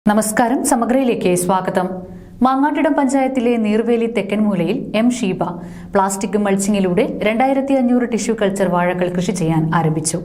നമസ്കാരം. സമഗ്രയിലേക്ക് സ്വാഗതം. മാങ്ങാട്ടിടം പഞ്ചായത്തിലെ നീർവേലി തെക്കൻമൂലയിൽ എം ഷീബ പ്ലാസ്റ്റിക് മൾച്ചിങ്ങിലൂടെ 2500 ടിഷ്യൂ കൾച്ചർ വാഴകൾ കൃഷി ചെയ്യാൻ ആരംഭിച്ചു.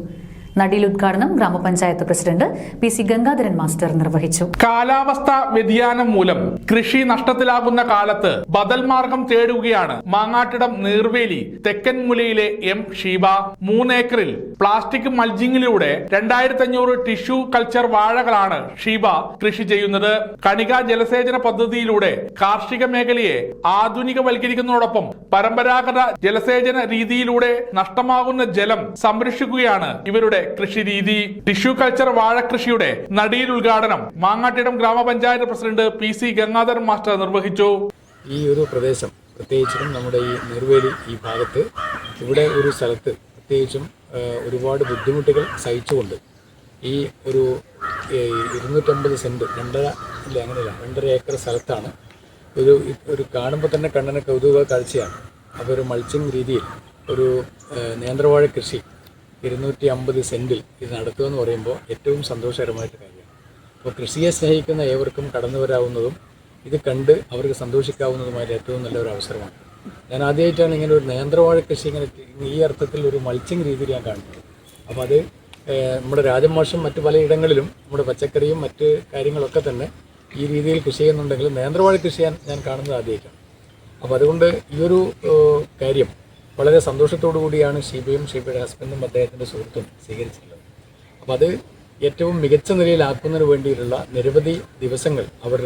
നടിയിൽ ഉദ്ഘാടനം ഗ്രാമപഞ്ചായത്ത് പ്രസിഡന്റ് PC ഗംഗാധരൻ മാസ്റ്റർ നിർവഹിച്ചു. കാലാവസ്ഥാ വ്യതിയാനം മൂലം കൃഷി നഷ്ടത്തിലാകുന്ന കാലത്ത് ബദൽ മാർഗം തേടുകയാണ് മാങ്ങാട്ടിടം നീർവേലി തെക്കൻമുലയിലെ എം ഷീബ. 3 ഏക്കറിൽ പ്ലാസ്റ്റിക് മൾച്ചിങ്ങിലൂടെ 2500 ടിഷ്യൂ കൾച്ചർ വാഴകളാണ് ഷീബ കൃഷി ചെയ്യുന്നത്. കണിക ജലസേചന പദ്ധതിയിലൂടെ കാർഷിക മേഖലയെ ആധുനികവൽക്കരിക്കുന്നതോടൊപ്പം പരമ്പരാഗത ജലസേചന രീതിയിലൂടെ നഷ്ടമാകുന്ന ജലം സംരക്ഷിക്കുകയാണ് ഇവരുടെ കൃഷി രീതി. ടിഷ്യൂ കൾച്ചർ വാഴ കൃഷിയുടെ നടിയിൽ ഉദ്ഘാടനം മാങ്ങാട്ടിടം ഗ്രാമപഞ്ചായത്ത് പ്രസിഡന്റ് PC ഗംഗാധരൻ മാസ്റ്റർ നിർവഹിച്ചു. ഈ ഒരു പ്രദേശം പ്രത്യേകിച്ചും നമ്മുടെ ഈ നീർവേലി ഈ ഭാഗത്ത് ഇവിടെ ഒരു സ്ഥലത്ത് പ്രത്യേകിച്ചും ഒരുപാട് ബുദ്ധിമുട്ടുകൾ സഹിച്ചുകൊണ്ട് ഈ ഒരു 250 സെന്റ് 2.5 ഏക്കർ സ്ഥലത്താണ് ഒരു കാണുമ്പോൾ തന്നെ കണ്ണിന് കൗതുക കാഴ്ചയാണ്. അപ്പോൾ ഒരു മൾച്ചിങ് രീതിയിൽ ഒരു നേന്ത്രവാഴ കൃഷി 250 സെന്റിൽ ഇത് നടത്തുക എന്ന് പറയുമ്പോൾ ഏറ്റവും സന്തോഷകരമായിട്ട് കാര്യമാണ്. അപ്പോൾ കൃഷിയെ സ്നേഹിക്കുന്ന ഏവർക്കും കടന്നു വരാവുന്നതും ഇത് കണ്ട് അവർക്ക് സന്തോഷിക്കാവുന്നതുമായ ഏറ്റവും നല്ലൊരു അവസരമാണ്. ഞാൻ ആദ്യമായിട്ടാണ് ഇങ്ങനെ ഒരു നേന്ത്രവാഴ കൃഷി ഇങ്ങനെ ഈ അർത്ഥത്തിൽ ഒരു മൾച്ചിങ് രീതിയിൽ ഞാൻ കാണുന്നത്. അപ്പോൾ അത് നമ്മുടെ രാജമാഷും മറ്റു പലയിടങ്ങളിലും നമ്മുടെ പച്ചക്കറിയും മറ്റ് കാര്യങ്ങളൊക്കെ തന്നെ ഈ രീതിയിൽ കൃഷി ചെയ്യുന്നുണ്ടെങ്കിൽ നേന്ത്രവാഴ കൃഷി ഞാൻ കാണുന്നത് ആദ്യമായിട്ടാണ്. അപ്പോൾ അതുകൊണ്ട് ഈ ഒരു കാര്യം വളരെ സന്തോഷത്തോടു കൂടിയാണ് ഷീബയും ഷീബയുടെ ഹസ്ബൻഡും അദ്ദേഹത്തിൻ്റെ സുഹൃത്തും സ്വീകരിച്ചിട്ടുള്ളത്. അപ്പോൾ അത് ഏറ്റവും മികച്ച നിലയിലാക്കുന്നതിന് വേണ്ടിയിട്ടുള്ള നിരവധി ദിവസങ്ങൾ അവർ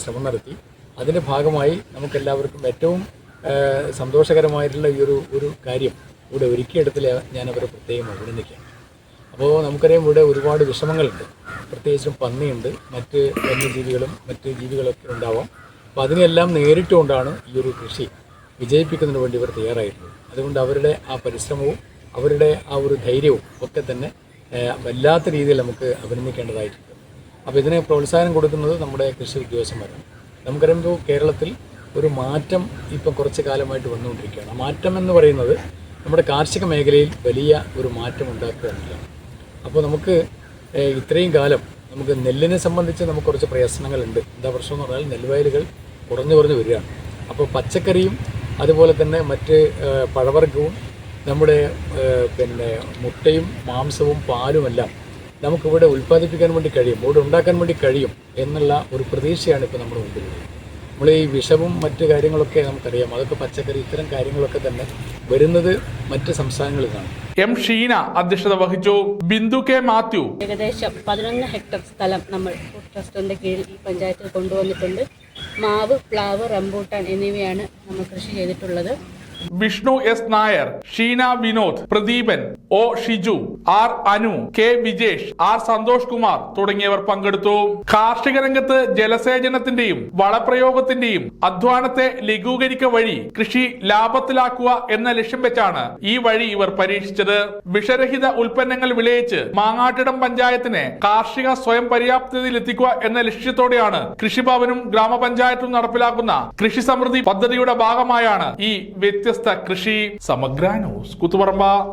ശ്രമം നടത്തി. അതിൻ്റെ ഭാഗമായി നമുക്കെല്ലാവർക്കും ഏറ്റവും സന്തോഷകരമായിട്ടുള്ള ഈ ഒരു കാര്യം ഇവിടെ ഒരുക്കിയെടുത്തിൽ ഞാൻ അവരെ പ്രത്യേകം അഭിനന്ദിക്കാം. അപ്പോൾ നമുക്കറിയാം ഇവിടെ ഒരുപാട് വിഷമങ്ങളുണ്ട്, പ്രത്യേകിച്ചും പന്നിയുണ്ട്, മറ്റ് വന്യജീവികളും മറ്റ് ജീവികളൊക്കെ ഉണ്ടാവാം. അപ്പോൾ അതിനെല്ലാം നേരിട്ടുകൊണ്ടാണ് ഈ ഒരു കൃഷി വിജയിപ്പിക്കുന്നതിന് വേണ്ടി ഇവർ തയ്യാറായിട്ടുള്ളത്. അതുകൊണ്ട് അവരുടെ ആ പരിശ്രമവും അവരുടെ ആ ഒരു ധൈര്യവും ഒക്കെ തന്നെ വല്ലാത്ത രീതിയിൽ നമുക്ക് അഭിനന്ദിക്കേണ്ടതായിട്ടുണ്ട്. അപ്പോൾ ഇതിന് പ്രോത്സാഹനം കൊടുക്കുന്നത് നമ്മുടെ കൃഷി ഉദ്യോഗസ്ഥന്മാരാണ്. നമുക്കറിയുമ്പോൾ കേരളത്തിൽ ഒരു മാറ്റം ഇപ്പം കുറച്ച് കാലമായിട്ട് വന്നുകൊണ്ടിരിക്കുകയാണ്. ആ മാറ്റം എന്ന് പറയുന്നത് നമ്മുടെ കാർഷിക മേഖലയിൽ വലിയ ഒരു മാറ്റം ഉണ്ടാക്കുക എന്നുള്ളതാണ്. അപ്പോൾ നമുക്ക് ഇത്രയും കാലം നമുക്ക് നെല്ലിനെ സംബന്ധിച്ച് നമുക്ക് കുറച്ച് പ്രയാസങ്ങളുണ്ട്. എന്താ പ്രശ്നം എന്ന് പറഞ്ഞാൽ നെൽവയലുകൾ കുറഞ്ഞു വരികയാണ്. അപ്പോൾ പച്ചക്കറിയും അതുപോലെ തന്നെ മറ്റ് പഴവർഗ്ഗവും നമ്മുടെ മുട്ടയും മാംസവും പാലുമെല്ലാം നമുക്കിവിടെ ഉൽപ്പാദിപ്പിക്കാൻ വേണ്ടി കഴിയും, ഇവിടെ ഉണ്ടാക്കാൻ വേണ്ടി കഴിയും എന്നുള്ള ഒരു പ്രതീക്ഷയാണ് ഇപ്പോൾ നമ്മുടെ മുമ്പിലുള്ളത്. നമ്മൾ ഈ വിഷവും മറ്റ് കാര്യങ്ങളൊക്കെ നമുക്കറിയാം, അതൊക്കെ പച്ചക്കറി ഇത്തരം കാര്യങ്ങളൊക്കെ തന്നെ വരുന്നത് മറ്റ് സംസ്ഥാനങ്ങളിൽ നിന്നാണ്. എം ഷീന അധ്യക്ഷത വഹിച്ചു. ബിന്ദു കെ മാത്യു ഏകദേശം 11 ഹെക്ടർ സ്ഥലം നമ്മൾ ഫുഡ് ട്രസ്റ്റിന്റെ കീഴിൽ ഈ പഞ്ചായത്തിൽ കൊണ്ടുവന്നിട്ടുണ്ട്. മാവ്, പ്ലാവ്, റംബൂട്ടാൻ എന്നിവയാണ് നമ്മൾ കൃഷി ചെയ്തിട്ടുള്ളത്. Vishnu S Nair, Sheena Vinod, Pradeepan, O Shiju, R Anu, K Vijesh, R Santhosh Kumar തുടങ്ങിയവർ പങ്കെടുത്തു. കാർഷിക രംഗത്ത് ജലസേചനത്തിന്റെയും വളപ്രയോഗത്തിന്റെയും അധ്വാനത്തെ ലഘൂകരിക്കുക വഴി കൃഷി ലാഭത്തിലാക്കുക എന്ന ലക്ഷ്യം വെച്ചാണ് ഈ വഴി ഇവർ പരീക്ഷിച്ചത്. വിഷരഹിത ഉൽപ്പന്നങ്ങൾ വിളയിച്ച് മാങ്ങാട്ടിടം പഞ്ചായത്തിനെ കാർഷിക സ്വയം പര്യാപ്തതയിൽ എത്തിക്കുക എന്ന ലക്ഷ്യത്തോടെയാണ് കൃഷിഭവനും ഗ്രാമപഞ്ചായത്തും നടപ്പിലാക്കുന്ന കൃഷി സമൃദ്ധി പദ്ധതിയുടെ ഭാഗമായാണ് ഈ വ്യത്യസ്ത കൃഷി. സമഗ്ര ന്യൂസ്, കൂത്തുപറമ്പ.